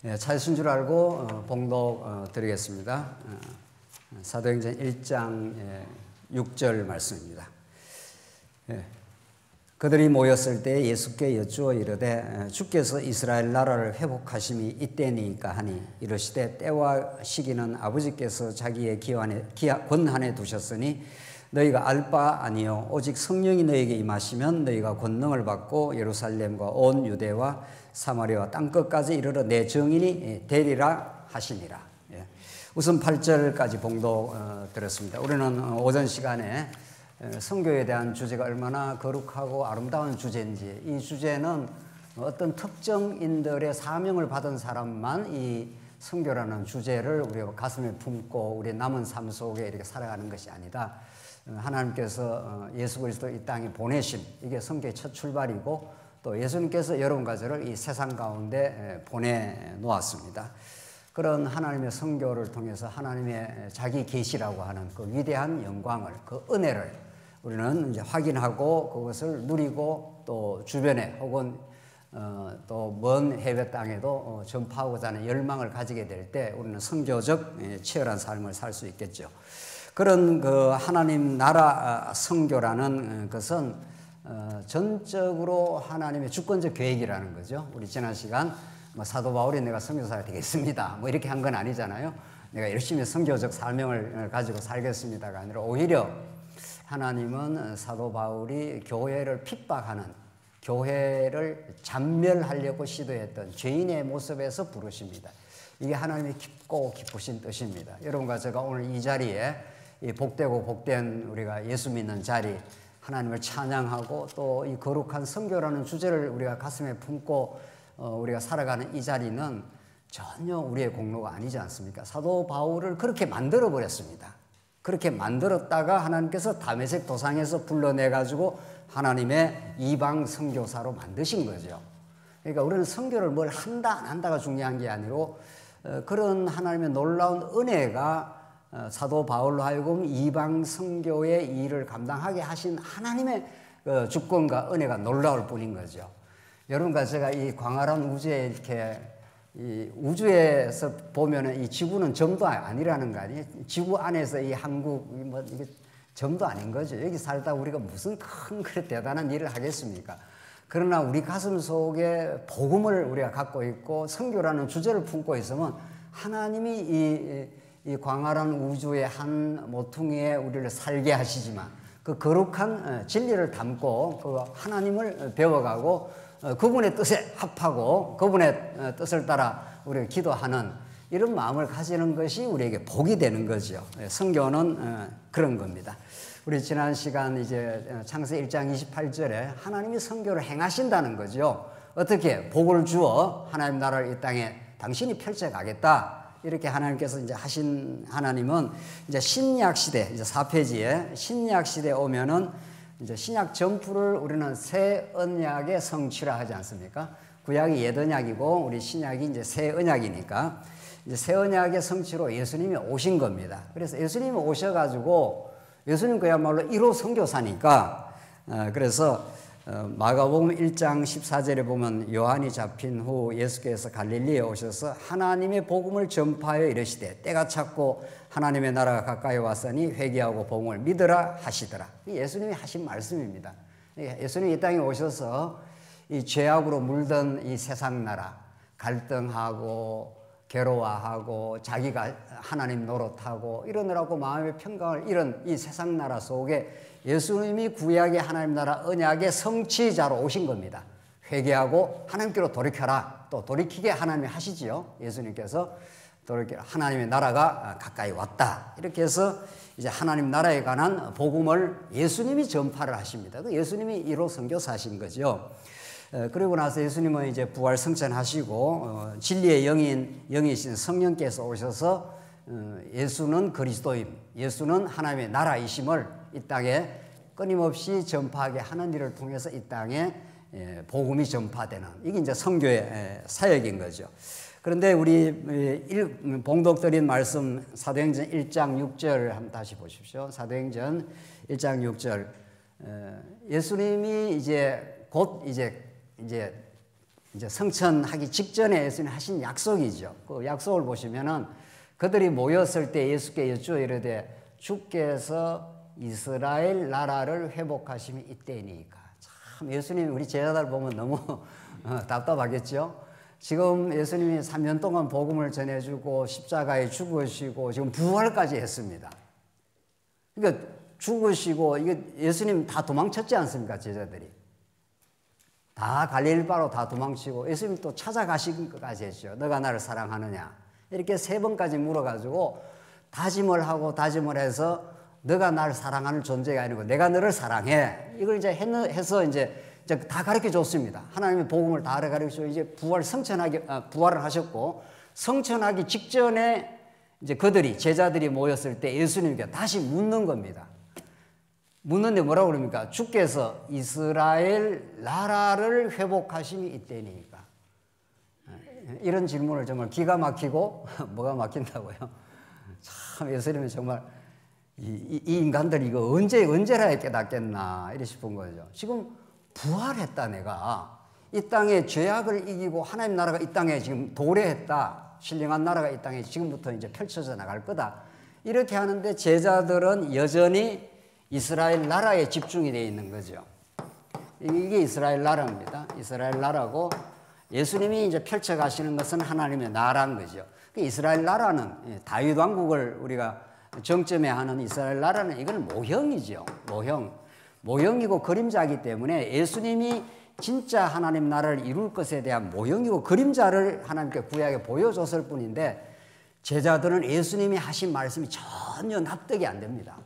찾으신 줄 알고 봉독 드리겠습니다. 사도행전 1장 6절 말씀입니다. 그들이 모였을 때 예수께 여쭈어 이르되 주께서 이스라엘 나라를 회복하심이 이때니까 하니 이르시되 때와 시기는 아버지께서 자기의 권한에 두셨으니 너희가 알 바 아니요 오직 성령이 너희에게 임하시면 너희가 권능을 받고 예루살렘과 온 유대와 사마리아와 땅끝까지 이르러 내 증인이 되리라 하시니라. 우선 8절까지 봉독 드렸습니다. 우리는 오전 시간에 선교에 대한 주제가 얼마나 거룩하고 아름다운 주제인지, 이 주제는 어떤 특정인들의 사명을 받은 사람만 이 선교라는 주제를 우리가 가슴에 품고 우리 남은 삶 속에 이렇게 살아가는 것이 아니다. 하나님께서 예수 그리스도 이 땅에 보내심, 이게 선교의 첫 출발이고 또 예수님께서 여러분과 저를 이 세상 가운데 보내놓았습니다. 그런 하나님의 선교를 통해서 하나님의 자기 계시라고 하는 그 위대한 영광을, 그 은혜를 우리는 이제 확인하고 그것을 누리고 또 주변에 혹은 또 먼 해외 땅에도 전파하고자 하는 열망을 가지게 될 때 우리는 선교적 치열한 삶을 살 수 있겠죠. 그런 그 하나님 나라 선교라는 것은 전적으로 하나님의 주권적 계획이라는 거죠. 우리 지난 시간 사도 바울이 내가 선교사가 되겠습니다 이렇게 한 건 아니잖아요. 내가 열심히 선교적 사명을 가지고 살겠습니다가 아니라 오히려 하나님은 사도 바울이 교회를 핍박하는, 교회를 잔멸하려고 시도했던 죄인의 모습에서 부르십니다. 이게 하나님의 깊고 기쁘신 뜻입니다. 여러분과 제가 오늘 이 자리에 이 복되고 복된 우리가 예수 믿는 자리, 하나님을 찬양하고 또 이 거룩한 선교라는 주제를 우리가 가슴에 품고 우리가 살아가는 이 자리는 전혀 우리의 공로가 아니지 않습니까? 사도 바울을 그렇게 만들어 버렸습니다. 그렇게 만들었다가 하나님께서 다메섹 도상에서 불러내가지고 하나님의 이방 선교사로 만드신 거죠. 그러니까 우리는 선교를 뭘 한다 안 한다가 중요한 게 아니고 그런 하나님의 놀라운 은혜가 사도 바울로 하여금 이방 선교의 일을 감당하게 하신 하나님의 주권과 은혜가 놀라울 뿐인 거죠. 여러분과 제가 이 광활한 우주에 이렇게 이 우주에서 보면은 이 지구는 점도 아니라는 거 아니에요? 지구 안에서 이 한국 이게 점도 아닌 거죠. 여기 살다 우리가 무슨 큰 그래 대단한 일을 하겠습니까? 그러나 우리 가슴 속에 복음을 우리가 갖고 있고 선교라는 주제를 품고 있으면 하나님이 이 광활한 우주의 한 모퉁이에 우리를 살게 하시지만 그 거룩한 진리를 담고 그 하나님을 배워가고 그분의 뜻에 합하고 그분의 뜻을 따라 우리가 기도하는 이런 마음을 가지는 것이 우리에게 복이 되는 거죠. 선교는 그런 겁니다. 우리 지난 시간 이제 창세기 1장 28절에 하나님이 선교를 행하신다는 거죠. 어떻게? 복을 주어 하나님 나라를 이 땅에 당신이 펼쳐가겠다. 이렇게 하나님께서 이제 하신 하나님은 이제 신약 시대, 이제 4페이지에 신약 시대에 오면은 이제 신약 전부를 우리는 새 언약의 성취라 하지 않습니까? 구약이 옛 언약이고 우리 신약이 이제 새 언약이니까 이제 새 언약의 성취로 예수님이 오신 겁니다. 그래서 예수님이 오셔가지고 예수님 그야말로 1호 선교사니까 그래서 마가복음 1장 14절에 보면 요한이 잡힌 후 예수께서 갈릴리에 오셔서 하나님의 복음을 전파하여 이르시되 때가 찼고 하나님의 나라가 가까이 왔으니 회개하고 복음을 믿으라 하시더라. 예수님이 하신 말씀입니다. 예수님이 이 땅에 오셔서 이 죄악으로 물든 이 세상 나라, 갈등하고 괴로워하고 자기가 하나님 노릇하고 이러느라고 마음의 평강을 잃은 이 세상 나라 속에 예수님이 구약의 하나님 나라 언약의 성취자로 오신 겁니다. 회개하고 하나님께로 돌이켜라. 또 돌이키게 하나님이 하시지요. 예수님께서 하나님의 나라가 가까이 왔다. 이렇게 해서 이제 하나님 나라에 관한 복음을 예수님이 전파를 하십니다. 예수님이 1호 선교사신 거죠. 그리고 나서 예수님은 이제 부활 승천하시고 진리의 영이신 성령께서 오셔서 예수는 그리스도임, 예수는 하나님의 나라이심을 이 땅에 끊임없이 전파하게 하는 일을 통해서 이 땅에 복음이 전파되는 이게 이제 선교의 사역인 거죠. 그런데 우리 봉독드린 말씀 사도행전 1장 6절 한번 다시 보십시오. 사도행전 1장 6절 예수님이 이제 곧 이제 이제 성천하기 직전에 예수님이 하신 약속이죠. 그 약속을 보시면은 그들이 모였을 때 예수께 여쭈어 이르되 주께서 이스라엘 나라를 회복하심이 이때이니까. 참 예수님이 우리 제자들 보면 너무 답답하겠죠. 지금 예수님이 3년 동안 복음을 전해주고 십자가에 죽으시고 지금 부활까지 했습니다. 그러니까 죽으시고 이게 예수님 다 도망쳤지 않습니까? 제자들이 다 갈릴리바로 다 도망치고 예수님 또 찾아가시기까지 했죠. 너가 나를 사랑하느냐 이렇게 3번까지 물어가지고 다짐을 하고 다짐을 해서 너가 나를 사랑하는 존재가 아니고 내가 너를 사랑해 이걸 이제 해서 이제 다 가르쳐 줬습니다. 하나님의 복음을 다 가르쳐 이제 부활을 하셨고 성천하기 직전에 이제 제자들이 모였을 때 예수님께 다시 묻는 겁니다. 묻는데 뭐라고 그럽니까? 주께서 이스라엘 나라를 회복하심이 이때니까. 이런 질문을 정말 기가 막히고 뭐가 막힌다고요? 참 예수님은 정말 이 인간들이 이거 언제라 깨닫겠나 이래 싶은 거죠. 지금 부활했다 내가. 이 땅에 죄악을 이기고 하나님 나라가 이 땅에 지금 도래했다. 신령한 나라가 이 땅에 지금부터 이제 펼쳐져 나갈 거다. 이렇게 하는데 제자들은 여전히 이스라엘 나라에 집중이 되어 있는 거죠. 이게 이스라엘 나라입니다. 이스라엘 나라고 예수님이 이제 펼쳐가시는 것은 하나님의 나라인 거죠. 이스라엘 나라는 다윗 왕국을 우리가 정점에 하는 이스라엘 나라는 이건 모형이죠. 모형이고 그림자이기 때문에 예수님이 진짜 하나님 나라를 이룰 것에 대한 모형이고 그림자를 하나님께 구약에 보여줬을 뿐인데 제자들은 예수님이 하신 말씀이 전혀 납득이 안 됩니다.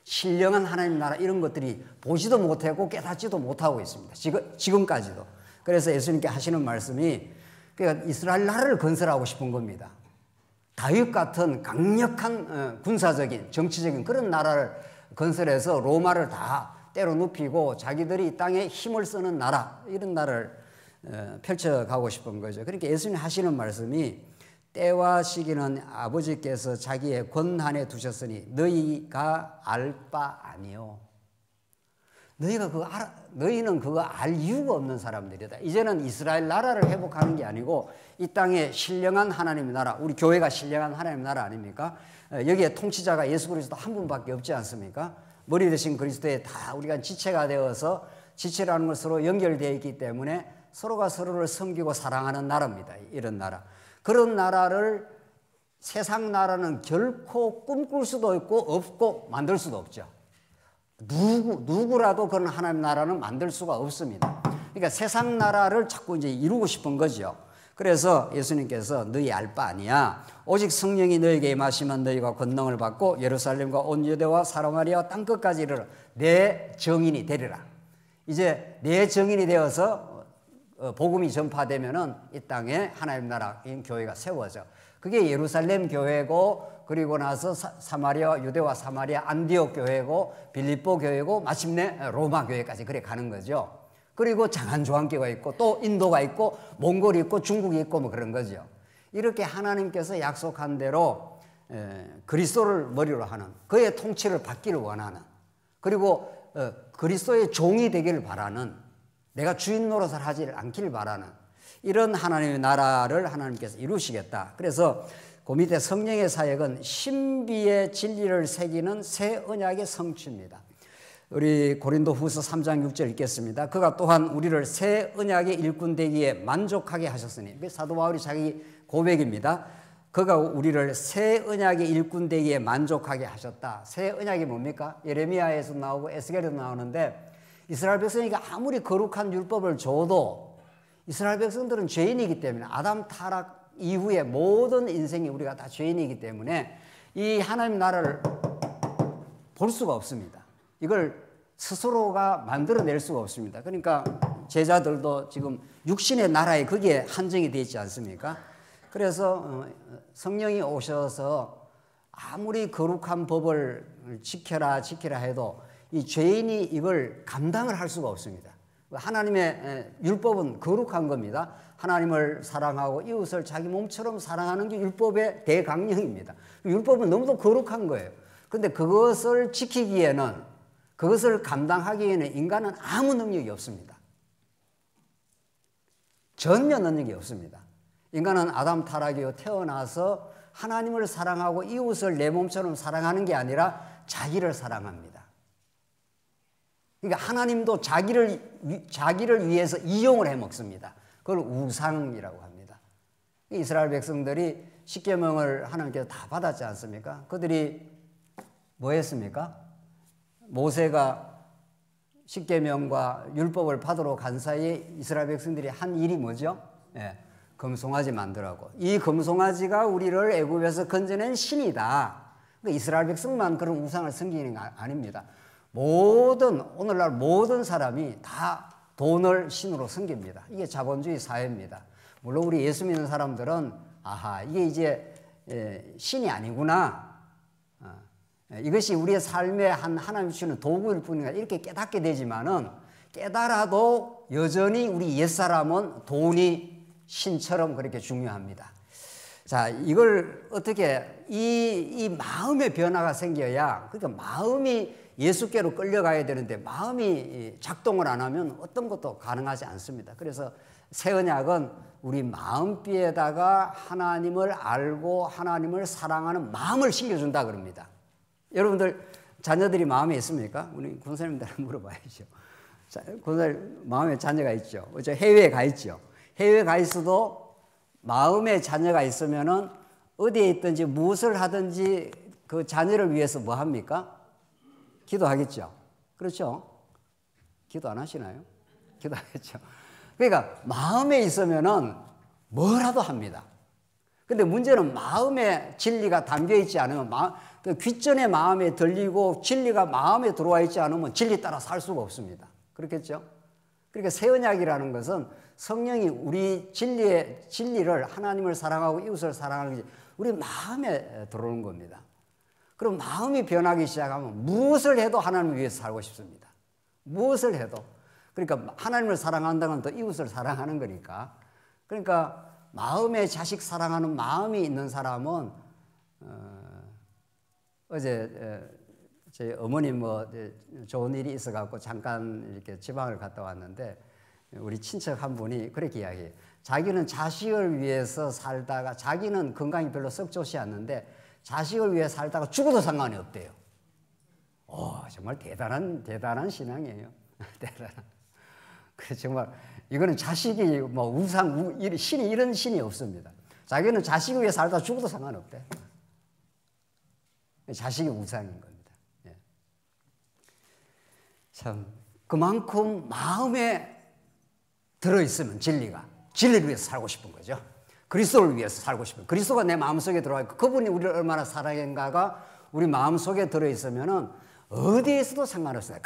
신령한 하나님 나라 이런 것들이 보지도 못하고 깨닫지도 못하고 있습니다. 지금까지도. 그래서 예수님께 하시는 말씀이 그러니까 이스라엘 나라를 건설하고 싶은 겁니다. 다윗 같은 강력한 군사적인 정치적인 그런 나라를 건설해서 로마를 다 때로 눕히고 자기들이 이 땅에 힘을 쓰는 나라 이런 나라를 펼쳐가고 싶은 거죠. 그러니까 예수님 하시는 말씀이 때와 시기는 아버지께서 자기의 권한에 두셨으니 너희가 알 바 아니요. 너희는 그거 알 이유가 없는 사람들이다. 이제는 이스라엘 나라를 회복하는 게 아니고 이 땅에 신령한 하나님의 나라, 우리 교회가 신령한 하나님의 나라 아닙니까? 여기에 통치자가 예수 그리스도 한 분밖에 없지 않습니까? 머리 대신 그리스도에 다 우리가 지체가 되어서 지체라는 것으로 연결되어 있기 때문에 서로가 서로를 섬기고 사랑하는 나라입니다. 이런 나라. 그런 나라를 세상 나라는 결코 꿈꿀 수도 없고 만들 수도 없죠. 누구라도 그런 하나님 나라는 만들 수가 없습니다. 그러니까 세상 나라를 자꾸 이제 이루고 싶은 거죠. 그래서 예수님께서 너희 알 바 아니야. 오직 성령이 너에게 임하시면 너희가 권능을 받고 예루살렘과 온 유대와 사마리아와 땅끝까지 이르러 내 정인이 되리라. 이제 내 정인이 되어서 복음이 전파되면은 이 땅에 하나님 나라인 교회가 세워져. 그게 예루살렘 교회고 그리고 나서 사마리아 유대와 사마리아 안디옥 교회고 빌립보 교회고 마침내 로마 교회까지 그래 가는 거죠. 그리고 장안조항교가 있고 또 인도가 있고 몽골이 있고 중국이 있고 뭐 그런 거죠. 이렇게 하나님께서 약속한 대로 그리스도를 머리로 하는 그의 통치를 받기를 원하는 그리고 그리스도의 종이 되기를 바라는 내가 주인 노릇을 하지 않기를 바라는 이런 하나님의 나라를 하나님께서 이루시겠다. 그래서 그 밑에 성령의 사역은 신비의 진리를 새기는 새 언약의 성취입니다. 우리 고린도후서 3장 6절 읽겠습니다. 그가 또한 우리를 새 언약의 일꾼 되기에 만족하게 하셨으니 사도 바울이 자기 고백입니다. 그가 우리를 새 언약의 일꾼 되기에 만족하게 하셨다. 새 언약이 뭡니까? 예레미야에서 나오고 에스겔에서 나오는데 이스라엘 백성에게 아무리 거룩한 율법을 줘도 이스라엘 백성들은 죄인이기 때문에 아담 타락 이후에 모든 인생이 우리가 다 죄인이기 때문에 이 하나님 나라를 볼 수가 없습니다. 이걸 스스로가 만들어낼 수가 없습니다. 그러니까 제자들도 지금 육신의 나라에 거기에 한정이 되어 있지 않습니까? 그래서 성령이 오셔서 아무리 거룩한 법을 지켜라 해도 이 죄인이 이걸 감당을 할 수가 없습니다. 하나님의 율법은 거룩한 겁니다. 하나님을 사랑하고 이웃을 자기 몸처럼 사랑하는 게 율법의 대강령입니다. 율법은 너무도 거룩한 거예요. 그런데 그것을 지키기에는 그것을 감당하기에는 인간은 아무 능력이 없습니다. 전혀 능력이 없습니다. 인간은 아담 타락 이후 태어나서 하나님을 사랑하고 이웃을 내 몸처럼 사랑하는 게 아니라 자기를 사랑합니다. 그러니까 하나님도 자기를 위해서 이용을 해 먹습니다. 그걸 우상이라고 합니다. 이스라엘 백성들이 십계명을 하나님께서 다 받았지 않습니까? 그들이 뭐 했습니까? 모세가 십계명과 율법을 받으러 간 사이에 이스라엘 백성들이 한 일이 뭐죠? 금송아지 만들라고. 이 금송아지가 우리를 애굽에서 건져낸 신이다. 그러니까 이스라엘 백성만 그런 우상을 섬기는 게 아닙니다. 오늘날 모든 사람이 다 돈을 신으로 섬깁니다. 이게 자본주의 사회입니다. 물론 우리 예수 믿는 사람들은 이게 이제 신이 아니구나. 이것이 우리의 삶의 하나님 주시는 도구일 뿐이다. 이렇게 깨닫게 되지만은 깨달아도 여전히 우리 옛사람은 돈이 신처럼 그렇게 중요합니다. 자, 이걸 어떻게 이 마음의 변화가 생겨야, 그러니까 마음이 예수께로 끌려가야 되는데 마음이 작동을 안 하면 어떤 것도 가능하지 않습니다. 그래서 새 언약은 우리 마음비에다가 하나님을 알고 하나님을 사랑하는 마음을 심겨준다 그럽니다. 여러분들 자녀들이 마음에 있습니까? 우리 권사님들한테 물어봐야죠. 권사님 마음에 자녀가 있죠. 저 해외에 가 있죠. 해외에 가 있어도 마음에 자녀가 있으면은 어디에 있든지 무엇을 하든지 그 자녀를 위해서 뭐 합니까? 기도하겠죠. 그렇죠? 기도 안 하시나요? 기도하겠죠. 그러니까 마음에 있으면은 뭐라도 합니다. 근데 문제는 마음에 진리가 담겨 있지 않으면 그 귓전에 마음에 들리고 진리가 마음에 들어와 있지 않으면 진리 따라 살 수가 없습니다. 그렇겠죠? 그러니까 새 언약이라는 것은 성령이 우리 진리를 하나님을 사랑하고 이웃을 사랑하는 것이 우리 마음에 들어오는 겁니다. 그럼 마음이 변하기 시작하면 무엇을 해도 하나님을 위해서 살고 싶습니다. 무엇을 해도. 그러니까 하나님을 사랑한다는 또 이웃을 사랑하는 거니까. 그러니까 마음에 자식 사랑하는 마음이 있는 사람은 어제 제 어머니 좋은 일이 있어갖고 잠깐 이렇게 지방을 갔다 왔는데 우리 친척 한 분이 그렇게 이야기해요. 자기는 자식을 위해서 살다가 자기는 건강이 별로 썩 좋지 않는데 자식을 위해 살다가 죽어도 상관이 없대요. 정말 대단한 신앙이에요. 대단한. 그래서 정말 이거는 자식이 신이 이런 신이 없습니다. 자기는 자식을 위해 살다 죽어도 상관없대. 자식이 우상인 겁니다. 예. 참 그만큼 마음에 들어있으면 진리를 위해서 살고 싶은 거죠. 그리스도를 위해서 살고 싶은, 그리스도가 내 마음속에 들어와 있고 그분이 우리를 얼마나 사랑했는가가 우리 마음속에 들어있으면은 어디에 있어도 상관없어요.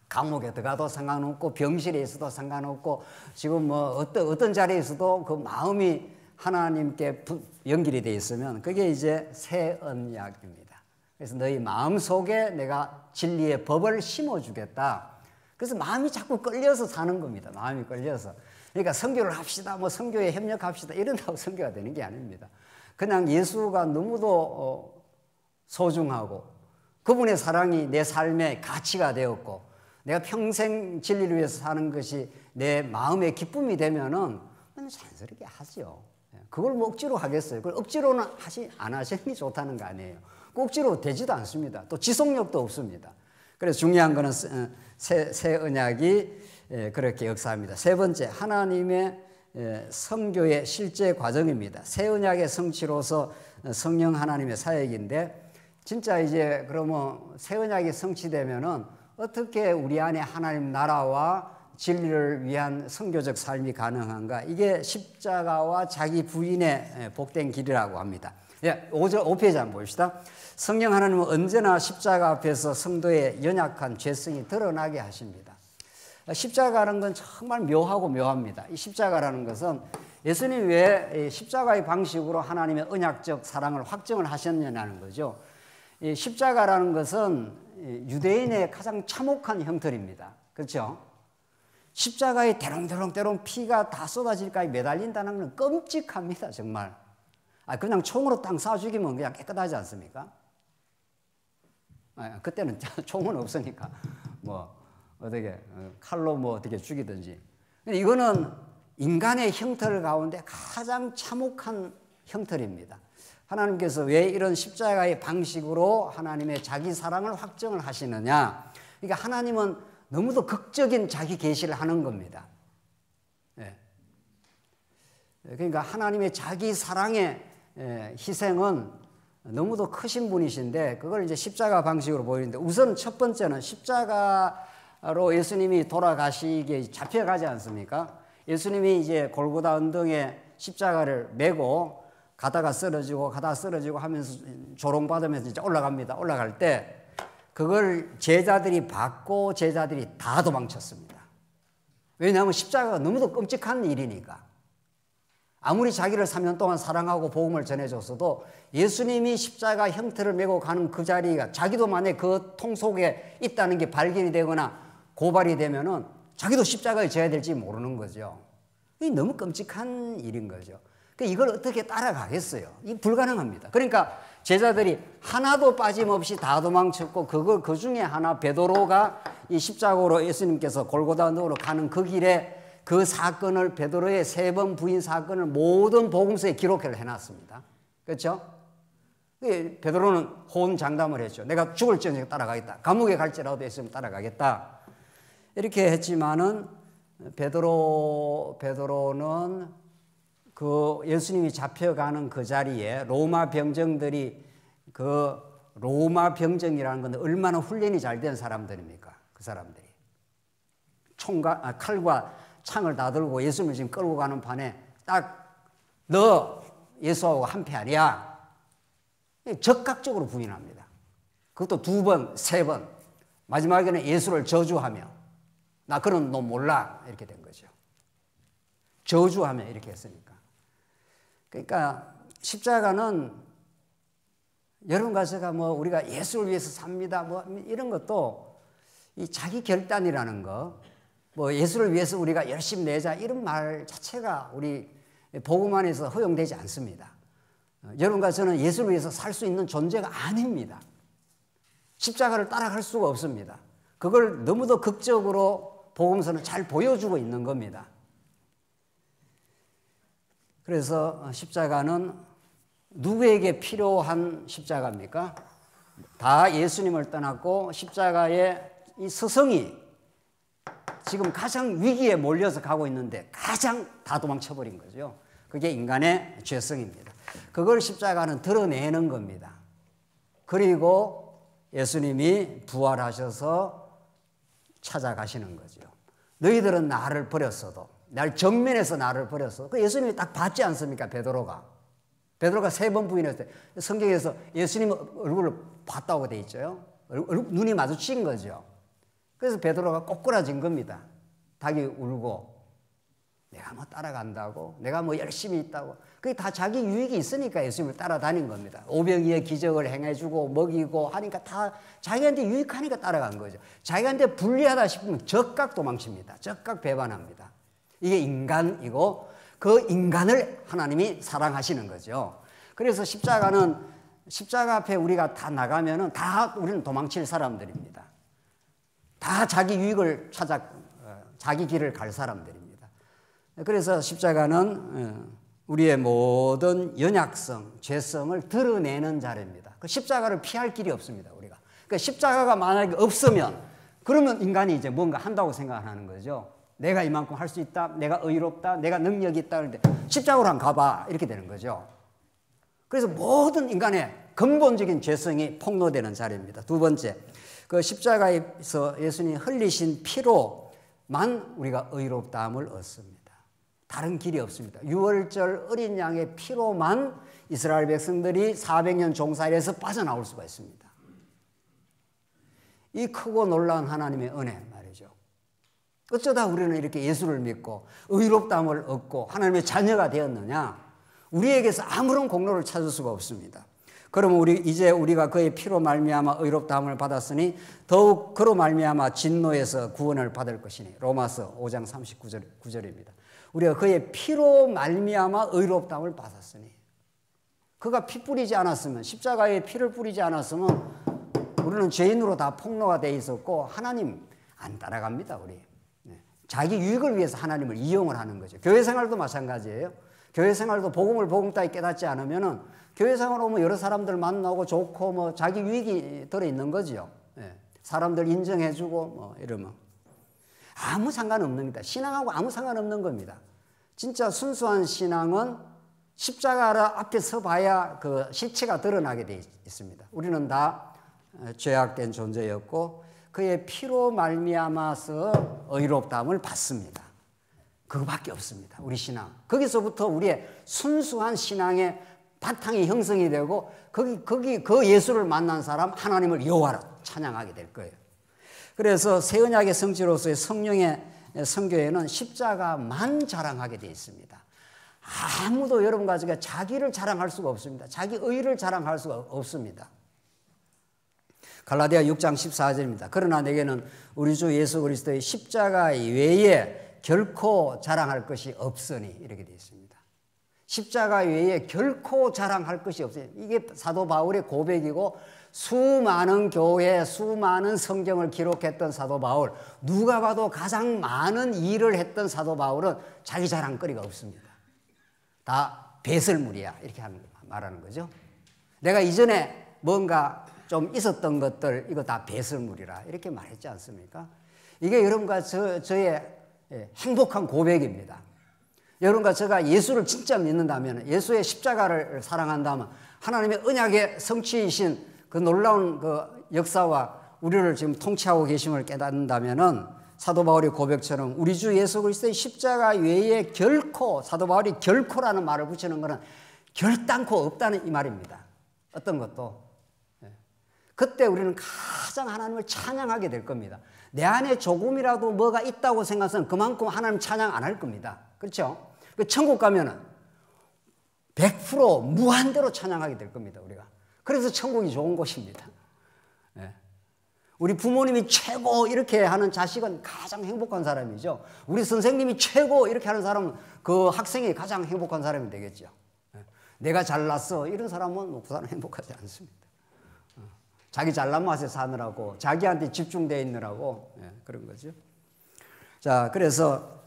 감옥에 들어가도 상관없고 병실에 있어도 상관없고 지금 어떤 자리에 있어도 그 마음이 하나님께 연결이 되어 있으면 그게 이제 새 언약입니다. 그래서 너희 마음속에 내가 진리의 법을 심어주겠다. 그래서 마음이 자꾸 끌려서 사는 겁니다. 마음이 끌려서. 그러니까 선교를 합시다, 선교에 협력합시다 이런다고 선교가 되는 게 아닙니다. 그냥 예수가 너무도 소중하고 그분의 사랑이 내 삶의 가치가 되었고 내가 평생 진리를 위해서 사는 것이 내 마음의 기쁨이 되면은 자연스럽게 하죠. 그걸 억지로 하겠어요. 그걸 억지로는 안 하시는 게 좋다는 거 아니에요. 억지로 되지도 않습니다. 또 지속력도 없습니다. 그래서 중요한 것은 새 언약이 그렇게 역사합니다. 세 번째, 하나님의 선교의 실제 과정입니다. 새 언약의 성취로서 성령 하나님의 사역인데 진짜 이제 그러면 새 언약이 성취되면은 어떻게 우리 안에 하나님 나라와 진리를 위한 선교적 삶이 가능한가? 이게 십자가와 자기 부인의 복된 길이라고 합니다. 5페이지 한번 봅시다. 성령 하나님은 언제나 십자가 앞에서 성도의 연약한 죄성이 드러나게 하십니다. 십자가라는 건 정말 묘합니다. 이 십자가라는 것은 예수님이 왜 십자가의 방식으로 하나님의 언약적 사랑을 확정을 하셨냐는 거죠. 이 십자가라는 것은 유대인의 가장 참혹한 형틀입니다. 그렇죠? 십자가에 대롱대롱 피가 다 쏟아질까지 매달린다는 건 끔찍합니다. 정말. 그냥 총으로 땅 쏴 죽이면 그냥 깨끗하지 않습니까? 그때는 총은 없으니까 어떻게 칼로 어떻게 죽이든지. 근데 이거는 인간의 형틀 가운데 가장 참혹한 형틀입니다. 하나님께서 왜 이런 십자가의 방식으로 하나님의 자기 사랑을 확정을 하시느냐? 그러니까 하나님은 너무도 극적인 자기 계시를 하는 겁니다. 예. 그러니까 하나님의 자기 사랑의 희생은 너무도 크신 분이신데 그걸 이제 십자가 방식으로 보이는데 우선 첫 번째는 십자가로 예수님이 돌아가시기에 잡혀가지 않습니까? 예수님이 이제 골고다 언덕에 십자가를 메고 가다가 쓰러지고 하면서 조롱받으면서 이제 올라갑니다. 올라갈 때 그걸 제자들이 받고 제자들이 다 도망쳤습니다. 왜냐하면 십자가가 너무도 끔찍한 일이니까. 아무리 자기를 3년 동안 사랑하고 복음을 전해줬어도 예수님이 십자가 형태를 메고 가는 그 자리가 자기도 만약에 그 통 속에 있다는 게 발견이 되거나 고발이 되면은 자기도 십자가에 져야 될지 모르는 거죠. 이게 너무 끔찍한 일인 거죠. 이걸 어떻게 따라가겠어요? 이게 불가능합니다. 그러니까 제자들이 하나도 빠짐없이 다 도망쳤고 그 중에 하나 베드로가 이 십자가로 예수님께서 골고다 언덕으로 가는 그 길에 그 사건을 베드로의 3번 부인 사건을 모든 복음서에 기록을 해놨습니다. 그렇죠? 베드로는 호언장담을 했죠. 내가 죽을지언정 따라가겠다. 감옥에 갈지라도 예수님 따라가겠다. 이렇게 했지만은 베드로는 그 예수님이 잡혀가는 그 자리에 로마 병정들이 그 로마 병정이라는 건 얼마나 훈련이 잘 된 사람들입니까? 그 사람들이 칼과 창을 다 들고 예수님을 지금 끌고 가는 판에 딱 너 예수하고 한패 아니야. 적극적으로 부인합니다. 그것도 2번, 3번. 마지막에는 예수를 저주하며 나 그런 너 몰라 이렇게 된 거죠. 저주하며 이렇게 했으니까. 그러니까 십자가는 여러분과 제가 뭐 우리가 예수를 위해서 삽니다 뭐 이런 것도 이 자기 결단이라는 거, 뭐 예수를 위해서 우리가 열심히 내자 이런 말 자체가 우리 복음 안에서 허용되지 않습니다. 여러분과 저는 예수를 위해서 살 수 있는 존재가 아닙니다. 십자가를 따라갈 수가 없습니다. 그걸 너무도 극적으로 복음서는 잘 보여주고 있는 겁니다. 그래서 십자가는 누구에게 필요한 십자가입니까? 다 예수님을 떠났고 십자가의 이 스승이 지금 가장 위기에 몰려서 가고 있는데 가장 다 도망쳐버린 거죠. 그게 인간의 죄성입니다. 그걸 십자가는 드러내는 겁니다. 그리고 예수님이 부활하셔서 찾아가시는 거죠. 너희들은 나를 버렸어도 날 정면에서 나를 버렸어. 그 예수님이 딱 봤지 않습니까? 베드로가 3번 부인했을 때 성경에서 예수님 얼굴을 봤다고 돼 있죠. 눈이 마주친 거죠. 그래서 베드로가 꼬꾸라진 겁니다. 닭이 울고 내가 뭐 따라간다고 내가 뭐 열심히 있다고 그게 다 자기 유익이 있으니까 예수님을 따라다닌 겁니다. 오병이의 기적을 행해주고 먹이고 하니까 다 자기한테 유익하니까 따라간 거죠. 자기한테 불리하다 싶으면 적각 도망칩니다. 적각 배반합니다. 이게 인간이고 그 인간을 하나님이 사랑하시는 거죠. 그래서 십자가 앞에 우리가 다 나가면은 다 우리는 도망칠 사람들입니다. 다 자기 유익을 찾아 자기 길을 갈 사람들입니다. 그래서 십자가는 우리의 모든 연약성, 죄성을 드러내는 자리입니다. 그 십자가를 피할 길이 없습니다. 우리가. 그러니까 십자가가 만약에 없으면 그러면 인간이 이제 뭔가 한다고 생각하는 거죠. 내가 이만큼 할 수 있다, 내가 의롭다, 내가 능력이 있다 그런데 십자가로 한번 가봐 이렇게 되는 거죠. 그래서 모든 인간의 근본적인 죄성이 폭로되는 자리입니다. 2번째, 그 십자가에서 예수님이 흘리신 피로만 우리가 의롭다함을 얻습니다. 다른 길이 없습니다. 유월절 어린 양의 피로만 이스라엘 백성들이 400년 종살이에서 빠져나올 수가 있습니다. 이 크고 놀라운 하나님의 은혜 말이죠. 어쩌다 우리는 이렇게 예수를 믿고 의롭다함을 얻고 하나님의 자녀가 되었느냐? 우리에게서 아무런 공로를 찾을 수가 없습니다. 그러면 이제 우리가 그의 피로 말미암아 의롭다함을 받았으니 더욱 그로 말미암아 진노에서 구원을 받을 것이니 로마서 5장 39절입니다. 우리가 그의 피로 말미암아 의롭다함을 받았으니 그가 피 뿌리지 않았으면 십자가에 피를 뿌리지 않았으면 우리는 죄인으로 다 폭로가 돼 있었고 하나님 안 따라갑니다. 우리 자기 유익을 위해서 하나님을 이용을 하는 거죠. 교회 생활도 마찬가지예요. 교회 생활도 복음을 복음 따위 깨닫지 않으면은 교회 생활 오면 여러 사람들 만나고 좋고 뭐 자기 유익이 들어있는 거죠. 예. 사람들 인정해주고 뭐 이러면 아무 상관없는 겁니다. 신앙하고 아무 상관없는 겁니다. 진짜 순수한 신앙은 십자가 앞에 서봐야 그 실체가 드러나게 되어 있습니다. 우리는 다 죄악된 존재였고 그의 피로 말미암아서 의롭다함을 받습니다. 그거밖에 없습니다. 우리 신앙. 거기서부터 우리의 순수한 신앙의 바탕이 형성이 되고 그 예수를 만난 사람 하나님을 여호와로 찬양하게 될 거예요. 그래서 새 언약의 성취로서의 성령의 선교회는 십자가만 자랑하게 되어 있습니다. 아무도 여러분 가지고 자기를 자랑할 수가 없습니다. 자기 의를 자랑할 수가 없습니다. 갈라디아 6장 14절입니다. 그러나 내게는 우리 주 예수 그리스도의 십자가 외에 결코 자랑할 것이 없으니 이렇게 되어 있습니다. 십자가 외에 결코 자랑할 것이 없어요. 이게 사도 바울의 고백이고 수많은 교회, 수많은 성경을 기록했던 사도 바울, 누가 봐도 가장 많은 일을 했던 사도 바울은 자기 자랑거리가 없습니다. 다 배설물이야 이렇게 말하는 거죠. 내가 이전에 뭔가 좀 있었던 것들 이거 다 배설물이라 이렇게 말했지 않습니까? 이게 여러분과 저의 행복한 고백입니다. 여러분과 제가 예수를 진짜 믿는다면, 예수의 십자가를 사랑한다면, 하나님의 언약의 성취이신 그 놀라운 그 역사와 우리를 지금 통치하고 계심을 깨닫는다면은 사도 바울의 고백처럼 우리 주 예수 그리스도의 십자가 외에 결코, 사도 바울이 결코라는 말을 붙이는 것은 결단코 없다는 이 말입니다. 어떤 것도. 그때 우리는 가장 하나님을 찬양하게 될 겁니다. 내 안에 조금이라도 뭐가 있다고 생각하면 그만큼 하나님 찬양 안 할 겁니다. 그렇죠? 천국 가면은 100% 무한대로 찬양하게 될 겁니다, 우리가. 그래서 천국이 좋은 곳입니다. 우리 부모님이 최고 이렇게 하는 자식은 가장 행복한 사람이죠. 우리 선생님이 최고 이렇게 하는 사람은 그 학생이 가장 행복한 사람이 되겠죠. 내가 잘났어 이런 사람은 그 사람 행복하지 않습니다. 자기 잘난 맛에 사느라고 자기한테 집중되어 있느라고 그런 거죠. 자, 그래서